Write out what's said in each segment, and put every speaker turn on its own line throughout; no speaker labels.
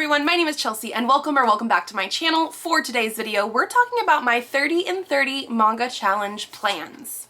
everyone, my name is Chelsea and welcome back to my channel. For today's video, we're talking about my 30 in 30 manga challenge plans.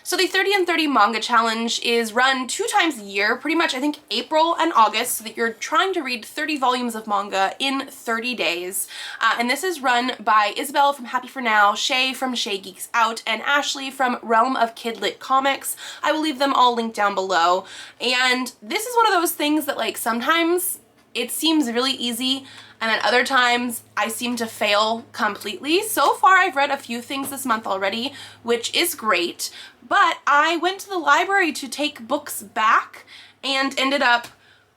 So the 30 in 30 manga challenge is run 2 times a year, pretty much I think April and August, so that you're trying to read 30 volumes of manga in 30 days. And this is run by Isabel from Happy for Now, Shay from Shay Geeks Out, and Ashley from Realm of Kidlit Comics. I will leave them all linked down below. And this is one of those things that like sometimes it seems really easy, and then other times I seem to fail completely. So far I've read a few things this month already, which is great, but I went to the library to take books back and ended up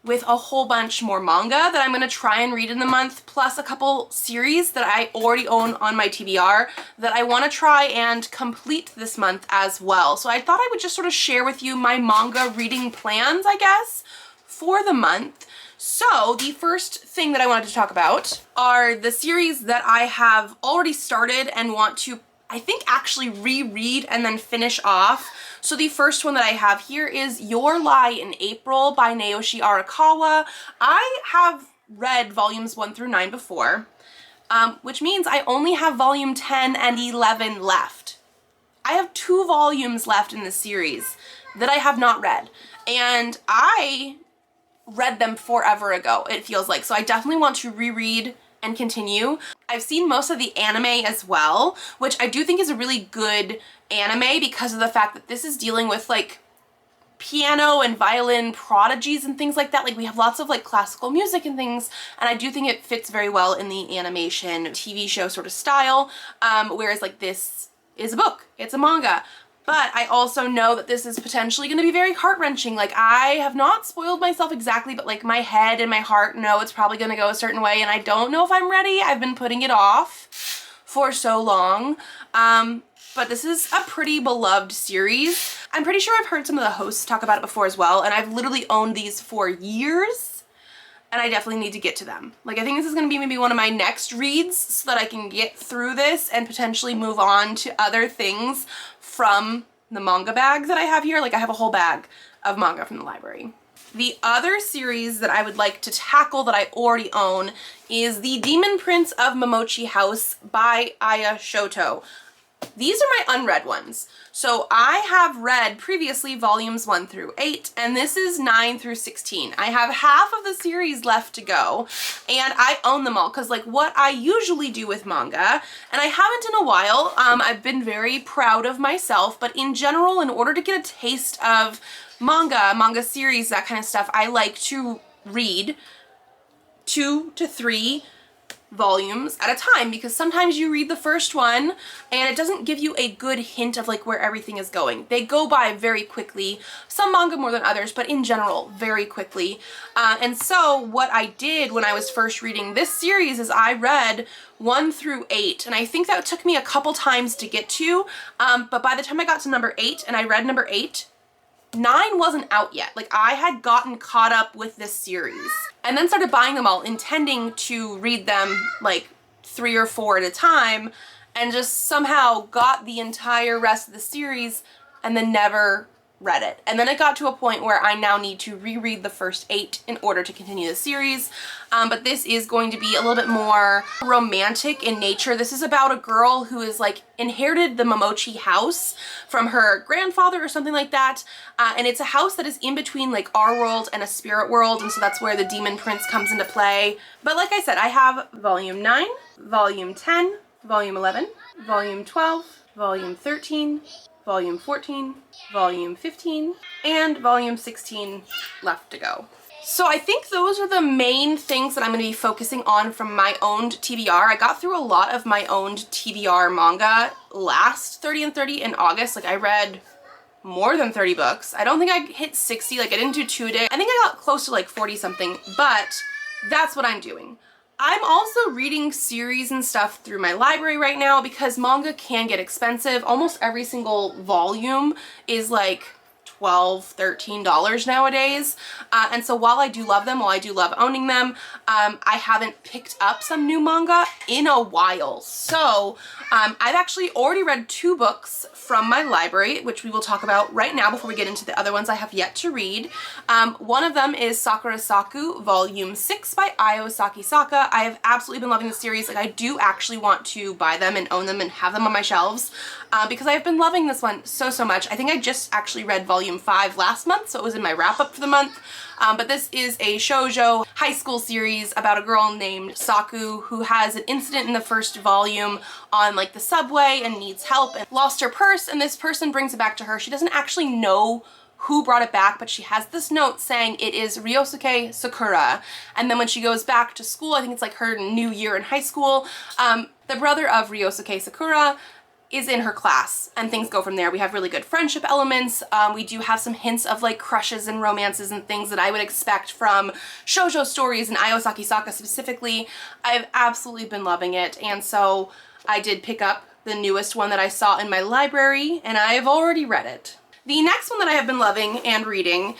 with a whole bunch more manga that I'm gonna try and read in the month, plus a couple series that I already own on my TBR that I wanna try and complete this month as well. So I thought I would just sort of share with you my manga reading plans, I guess, for the month. So the first thing that I wanted to talk about are the series that I have already started and want to, I think, actually reread and then finish off. So the first one that I have here is Your Lie in April by Naoshi Arakawa. I have read volumes 1 through 9 before, which means I only have volume 10 and 11 left. I have 2 volumes left in this series that I have not read, and I read them forever ago, it feels like. So I definitely want to reread and continue. I've seen most of the anime as well, which I do think is a really good anime because of the fact that this is dealing with like piano and violin prodigies and things like that. Like we have lots of like classical music and things, and I do think it fits very well in the animation TV show sort of style, whereas like this is a book, it's a manga. But I also know that this is potentially going to be very heart-wrenching. Like, I have not spoiled myself exactly, but like my head and my heart know it's probably going to go a certain way, and I don't know if I'm ready. I've been putting it off for so long. But this is a pretty beloved series. I'm pretty sure I've heard some of the hosts talk about it before as well, and I've literally owned these for years, and I definitely need to get to them. Like, I think this is going to be maybe one of my next reads so that I can get through this and potentially move on to other things from the manga bag that I have here. Like I have a whole bag of manga from the library. The other series that I would like to tackle that I already own is The Demon Prince of Momochi House by Aya Shoto. These are my unread ones. So I have read previously volumes 1 through 8, and this is 9 through 16. I have half of the series left to go, and I own them all because like what I usually do with manga, and I haven't in a while, I've been very proud of myself, but in general, in order to get a taste of manga series, that kind of stuff, I like to read 2 to 3 volumes at a time, because sometimes you read the first one and it doesn't give you a good hint of like where everything is going. They go by very quickly, some manga more than others, but in general very quickly. And so what I did when I was first reading this series is I read 1 through 8, and I think that took me a couple times to get to, but by the time I got to number 8 and I read number 8, 9 wasn't out yet. Like I had gotten caught up with this series and then started buying them all, intending to read them like 3 or 4 at a time, and just somehow got the entire rest of the series and then never read it. And then it got to a point where I now need to reread the first 8 in order to continue the series. But this is going to be a little bit more romantic in nature. This is about a girl who is like inherited the Momochi house from her grandfather or something like that. And it's a house that is in between like our world and a spirit world. And so that's where the Demon Prince comes into play. But like I said, I have volume 9, volume 10, volume 11, volume 12, volume 13, volume 14, volume 15, and volume 16 left to go. So I think those are the main things that I'm going to be focusing on from my owned TBR. I got through a lot of my owned TBR manga last 30 in 30 in August. Like I read more than 30 books. I don't think I hit 60, like I didn't do 2 a day. I think I got close to like 40 something, but that's what I'm doing. I'm also reading series and stuff through my library right now because manga can get expensive. Almost every single volume is like $12, $13 nowadays. And so while I do love them, while I do love owning them, I haven't picked up some new manga in a while. So I've actually already read 2 books from my library, which we will talk about right now before we get into the other ones I have yet to read. One of them is Sakura Saku Volume 6 by Io Sakisaka. I have absolutely been loving the series. Like, I do actually want to buy them and own them and have them on my shelves because I have been loving this one so much. I think I just actually read Volume 5 last month, so it was in my wrap-up for the month. But this is a shoujo high school series about a girl named Saku who has an incident in the first volume on like the subway and needs help and lost her purse, and this person brings it back to her. She doesn't actually know who brought it back, but she has this note saying it is Ryosuke Sakura. And then when she goes back to school, I think it's like her new year in high school, the brother of Ryosuke Sakura is in her class, and things go from there. We have really good friendship elements. We do have some hints of like crushes and romances and things that I would expect from shoujo stories, and Io Sakisaka specifically. I've absolutely been loving it, and so I did pick up the newest one that I saw in my library, and I have already read it. The next one that I have been loving and reading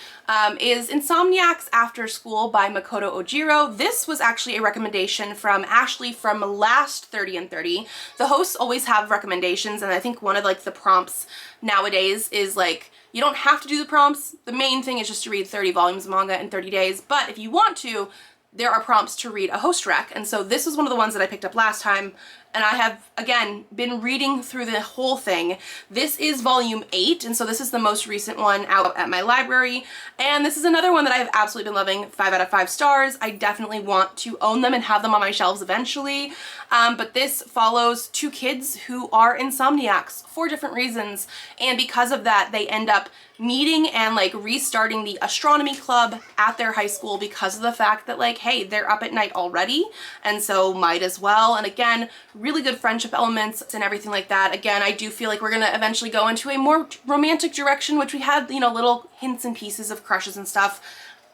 is Insomniacs After School by Makoto Ojiro. This was actually a recommendation from Ashley from last 30 and 30. The hosts always have recommendations, and I think one of like the prompts nowadays is like, you don't have to do the prompts. The main thing is just to read 30 volumes of manga in 30 days, but if you want to, there are prompts to read a host rec, and so this was one of the ones that I picked up last time, and I have, again, been reading through the whole thing. This is volume 8, and so this is the most recent one out at my library, and this is another one that I have absolutely been loving. 5 out of 5 stars. I definitely want to own them and have them on my shelves eventually, but this follows 2 kids who are insomniacs for different reasons, and because of that, they end up meeting and like restarting the astronomy club at their high school because of the fact that like, hey, they're up at night already, and so might as well. And again, really good friendship elements and everything like that. Again, I do feel like we're gonna eventually go into a more romantic direction, which we had, you know, little hints and pieces of crushes and stuff.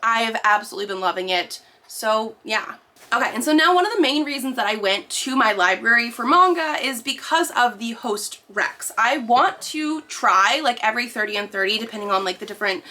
I've absolutely been loving it. So yeah. Okay, and so now one of the main reasons that I went to my library for manga is because of the host recs. I want to try like every 30 and 30, depending on like the different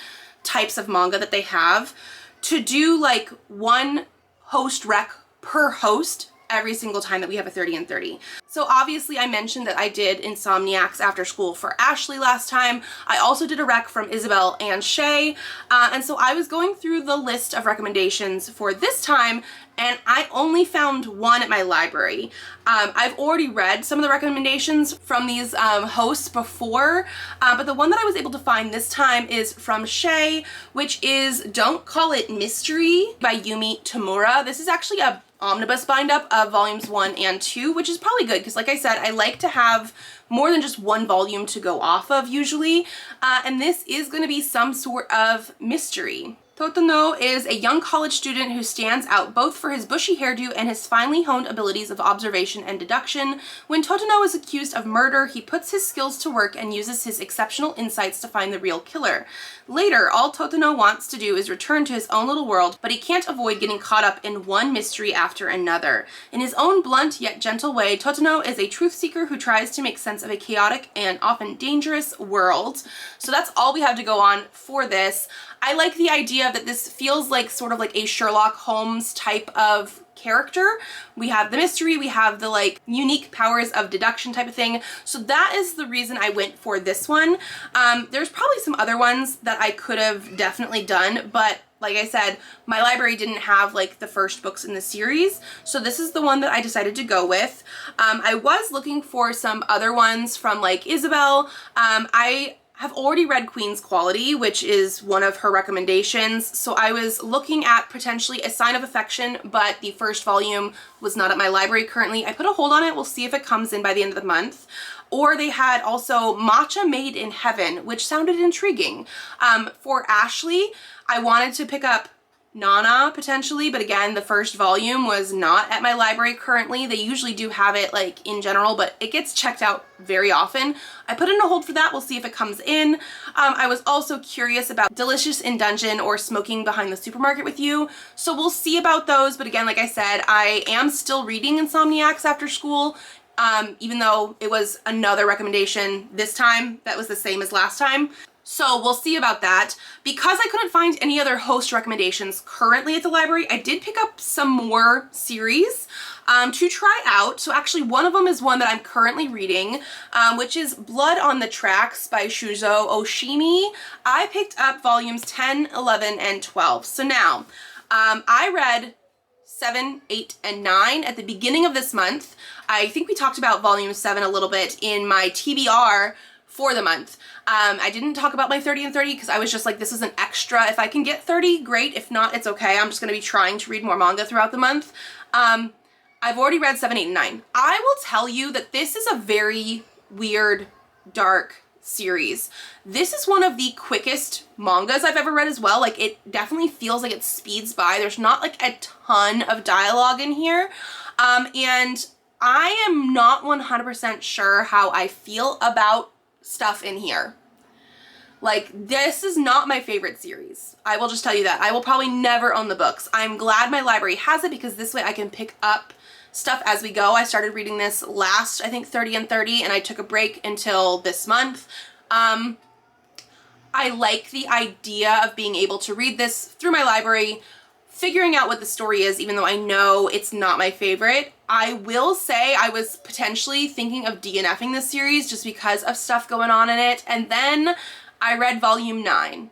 types of manga that they have, to do like one host rec per host every single time that we have a 30 and 30. So obviously I mentioned that I did Insomniacs After School for Ashley last time. I also did a rec from Isabel and Shay, and so I was going through the list of recommendations for this time, and I only found one at my library. I've already read some of the recommendations from these hosts before, but the one that I was able to find this time is from Shay, which is Don't Call It Mystery by Yumi Tamura. This is actually a omnibus bind up of volumes 1 and 2, which is probably good because like I said, I like to have more than just one volume to go off of usually, and this is going to be some sort of mystery. Totono is a young college student who stands out both for his bushy hairdo and his finely honed abilities of observation and deduction. When Totono is accused of murder, he puts his skills to work and uses his exceptional insights to find the real killer. Later, all Totono wants to do is return to his own little world, but he can't avoid getting caught up in one mystery after another. In his own blunt yet gentle way, Totono is a truth seeker who tries to make sense of a chaotic and often dangerous world. So that's all we have to go on for this. I like the idea that this feels like sort of like a Sherlock Holmes type of character. We have the mystery, we have the like unique powers of deduction type of thing. So that is the reason I went for this one. There's probably some other ones that I could have definitely done, but like I said, my library didn't have like the first books in the series, so this is the one that I decided to go with. I was looking for some other ones from like Isabel. I have already read Queen's Quality, which is one of her recommendations, so I was looking at potentially A Sign of Affection, but the first volume was not at my library currently. I put a hold on it. We'll see if it comes in by the end of the month. Or they had also Matcha Made in Heaven, which sounded intriguing. For Ashley, I wanted to pick up Nana potentially, but again, the first volume was not at my library currently. They usually do have it like in general, but it gets checked out very often. I put in a hold for that. We'll see if it comes in. I was also curious about Delicious in Dungeon or Smoking Behind the Supermarket with You, so we'll see about those. But again, like I said, I am still reading Insomniacs After School, even though it was another recommendation this time that was the same as last time. So we'll see about that. Because I couldn't find any other host recommendations currently at the library, I did pick up some more series to try out. So actually one of them is one that I'm currently reading, which is Blood on the Tracks by Shuzo Oshimi. I picked up volumes 10, 11, and 12. So now, I read 7, 8, and 9 at the beginning of this month. I think we talked about volume 7 a little bit in my TBR for the month. I didn't talk about my 30 and 30 because I was just like, this is an extra. If I can get 30, great. If not, it's okay. I'm just going to be trying to read more manga throughout the month. I've already read 7, 8, and 9. I will tell you that this is a very weird, dark series. This is one of the quickest mangas I've ever read as well. Like, it definitely feels like it speeds by. There's not like a ton of dialogue in here. And I am not 100% sure how I feel about stuff in here. Like, this is not my favorite series. I will just tell you that. I will probably never own the books. I'm glad my library has it because this way I can pick up stuff as we go. I started reading this last, I think, 30 and 30, and I took a break until this month. I like the idea of being able to read this through my library, figuring out what the story is, even though I know it's not my favorite. I will say I was potentially thinking of DNFing this series just because of stuff going on in it. And then I read volume 9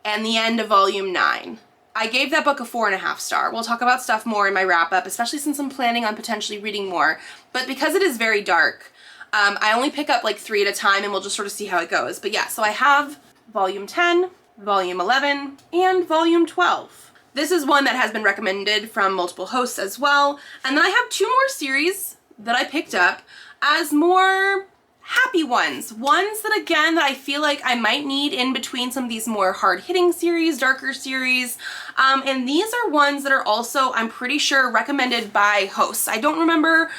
and the end of volume 9. I gave that book a 4.5 star. We'll talk about stuff more in my wrap up, especially since I'm planning on potentially reading more. But because it is very dark, I only pick up like 3 at a time and we'll just sort of see how it goes. But yeah, so I have volume 10, volume 11, and volume 12. This is one that has been recommended from multiple hosts as well. And then I have 2 more series that I picked up as more happy ones. Ones that, again, that I feel like I might need in between some of these more hard-hitting series, darker series. And these are ones that are also, I'm pretty sure, recommended by hosts. I don't remember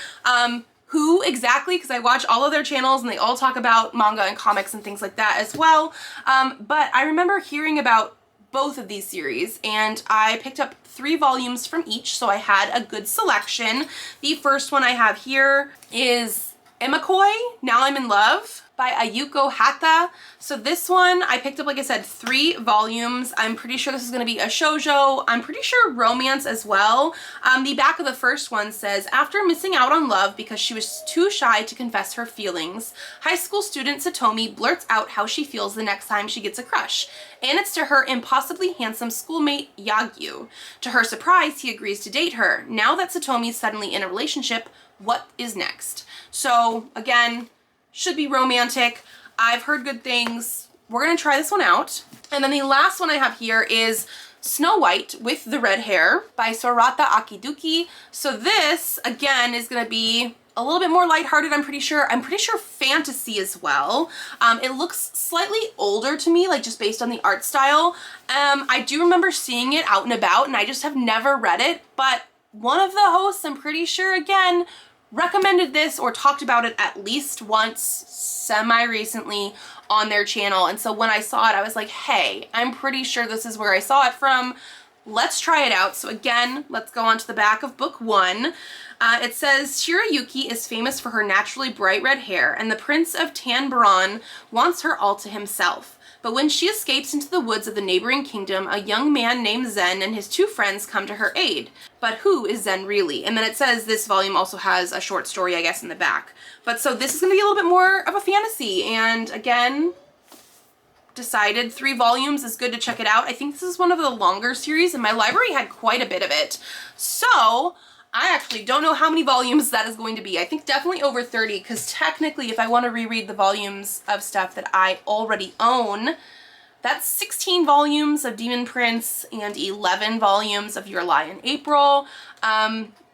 who exactly, because I watch all of their channels and they all talk about manga and comics and things like that as well. But I remember hearing about both of these series, and I picked up 3 volumes from each, so I had a good selection. The first one I have here is Ima Koi, Now I'm in Love by Ayuko Hata. So this one I picked up, like I said, 3 volumes. I'm pretty sure this is going to be a shoujo. I'm pretty sure romance as well. The back of the first one says, after missing out on love because she was too shy to confess her feelings, high school student Satomi blurts out how she feels the next time she gets a crush. And it's to her impossibly handsome schoolmate Yagyu. To her surprise, he agrees to date her. Now that Satomi's suddenly in a relationship, what is next? So again, should be romantic. I've heard good things. We're gonna try this one out. And then the last one I have here is Snow White with the Red Hair by Sorata Akiduki. So this, again, is gonna be a little bit more lighthearted, I'm pretty sure. I'm pretty sure fantasy as well. It looks slightly older to me, like just based on the art style. I do remember seeing it out and about, and I just have never read it, but one of the hosts, I'm pretty sure, again, recommended this or talked about it at least once semi-recently on their channel. And so when I saw it, I was like, hey, I'm pretty sure this is where I saw it from. Let's try it out. So again, let's go on to the back of book 1. It says, Shirayuki is famous for her naturally bright red hair, and the Prince of Tanbaron wants her all to himself. But when she escapes into the woods of the neighboring kingdom, a young man named Zen and his 2 friends come to her aid. But who is Zen really? And then it says this volume also has a short story, I guess, in the back. But so this is going to be a little bit more of a fantasy. And again, decided 3 volumes is good to check it out. I think this is one of the longer series, and my library had quite a bit of it. So I actually don't know how many volumes that is going to be. I think definitely over 30, because technically if I want to reread the volumes of stuff that I already own, that's 16 volumes of Demon Prince and 11 volumes of Your Lie in April.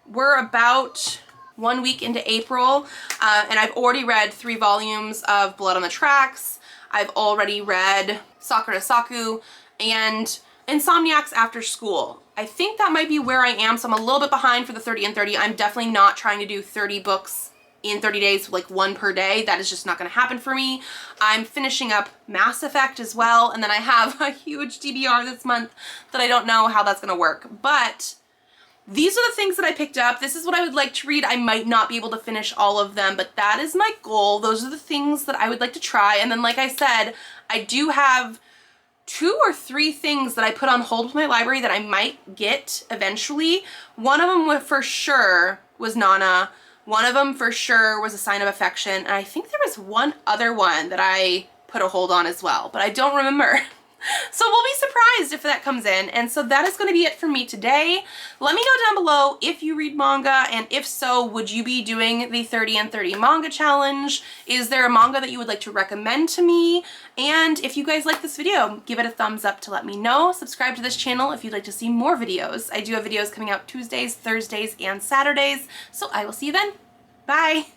We're about 1 week into April, and I've already read 3 volumes of Blood on the Tracks. I've already read Sakura Saku and Insomniacs After School. I think that might be where I am, so I'm a little bit behind for the 30 and 30. I'm definitely not trying to do 30 books in 30 days, like 1 per day. That is just not going to happen for me. I'm finishing up Mass Effect as well, and then I have a huge TBR this month that I don't know how that's going to work. But these are the things that I picked up. This is what I would like to read. I might not be able to finish all of them, but that is my goal. Those are the things that I would like to try. And then, like I said, I do have 2 or 3 things that I put on hold with my library that I might get eventually. One of them for sure was Nana. One of them for sure was A Sign of Affection. And I think there was one other one that I put a hold on as well, but I don't remember. So we'll be surprised if that comes in. And so that is going to be it for me today. Let me know down below if you read manga, and if so, would you be doing the 30 and 30 manga challenge? Is there a manga that you would like to recommend to me? And if you guys like this video, give it a thumbs up to let me know. Subscribe to this channel if you'd like to see more videos. I do have videos coming out Tuesdays, Thursdays, and Saturdays. So I will see you then. Bye.